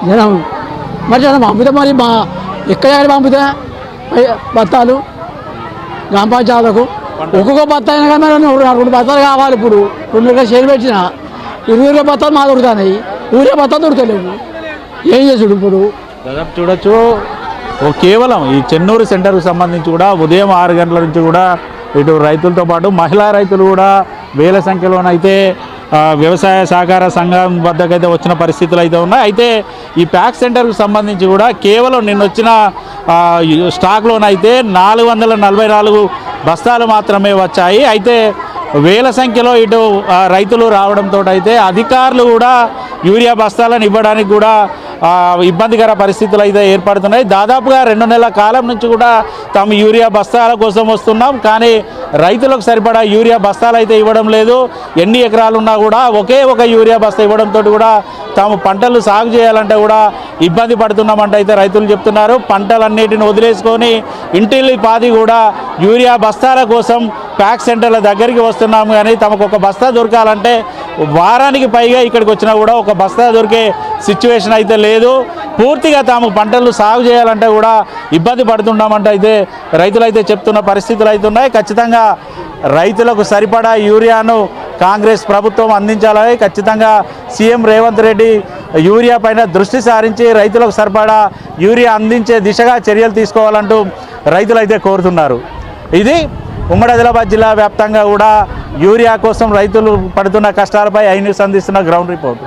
జనం. మరి జనం పంపితే మరి మా ఎక్కడ పంపితే బత్తాలు గ్రామ పంచాయతీలకు ఒక్కొక్క బత్తా అయినా కానీ 2 బత్తాలు కావాలి. ఇప్పుడు 2 రూపాయలు షేర్ పెట్టిన 20 బత్తాలు మా దొరుకుతున్నాయి, ఊరే బత్తాలు దొరుకుతలేవు. ఏం చేసుడు ఇప్పుడు? దాదాపు చూడొచ్చు, కేవలం ఈ చెన్నూరు సెంటర్కు సంబంధించి కూడా ఉదయం 6 గంటల నుంచి కూడా ఇటు రైతులతో పాటు మహిళా రైతులు కూడా వేల సంఖ్యలోనైతే వ్యవసాయ సహకార సంఘం వద్దకైతే వచ్చిన పరిస్థితులు అయితే ఉన్నాయి. అయితే ఈ ప్యాక్ సెంటర్కు సంబంధించి కూడా కేవలం నిన్న వచ్చిన స్టాక్లోనైతే 444 బస్తాలు మాత్రమే వచ్చాయి. అయితే వేల సంఖ్యలో ఇటు రైతులు రావడంతో అయితే అధికారులు కూడా యూరియా బస్తాలను ఇవ్వడానికి కూడా ఇబ్బందికర పరిస్థితులు అయితే ఏర్పడుతున్నాయి. దాదాపుగా 2 నెలల కాలం నుంచి కూడా తాము యూరియా బస్తాల కోసం వస్తున్నాం, కానీ రైతులకు సరిపడా యూరియా బస్తాలు అయితే ఇవ్వడం లేదు. ఎన్ని ఎకరాలు ఉన్నా కూడా ఒకే ఒక యూరియా బస్తా ఇవ్వడంతో కూడా తాము పంటలు సాగు చేయాలంటే కూడా ఇబ్బంది పడుతున్నామంటే అయితే రైతులు చెప్తున్నారు. పంటలన్నిటిని వదిలేసుకొని ఇంటిల్లి పాది కూడా యూరియా బస్తాల కోసం ప్యాక్ సెంటర్ల దగ్గరికి వస్తున్నాము, కానీ తమకు ఒక బస్తా దొరకాలంటే వారానికి పైగా ఇక్కడికి వచ్చినా కూడా ఒక బస్తా దొరికే సిచ్యువేషన్ అయితే లేదు. పూర్తిగా తాము పంటలు సాగు చేయాలంటే కూడా ఇబ్బంది పడుతున్నామంటే అయితే రైతులైతే చెప్తున్న పరిస్థితులు అయితే ఉన్నాయి. ఖచ్చితంగా రైతులకు సరిపడా యూరియాను కాంగ్రెస్ ప్రభుత్వం అందించాలని ఖచ్చితంగా సీఎం రేవంత్ రెడ్డి యూరియా పైన దృష్టి సారించి రైతులకు సరిపడా యూరియా అందించే దిశగా చర్యలు తీసుకోవాలంటూ రైతులైతే కోరుతున్నారు. ఇది ఉమ్మడి ఆదిలాబాద్ జిల్లా వ్యాప్తంగా కూడా యూరియా కోసం రైతులు పడుతున్న కష్టాలపై ఐ న్యూస్ అందిస్తున్న గ్రౌండ్ రిపోర్ట్.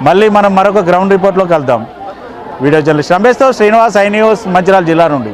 మళ్ళీ మనం మరొక గ్రౌండ్ రిపోర్ట్లో కలుద్దాం. వీడియో జర్నలిస్ట్ రమేష్తో శ్రీనివాస్, ఐ న్యూస్, మంచిర్యాల జిల్లా నుండి.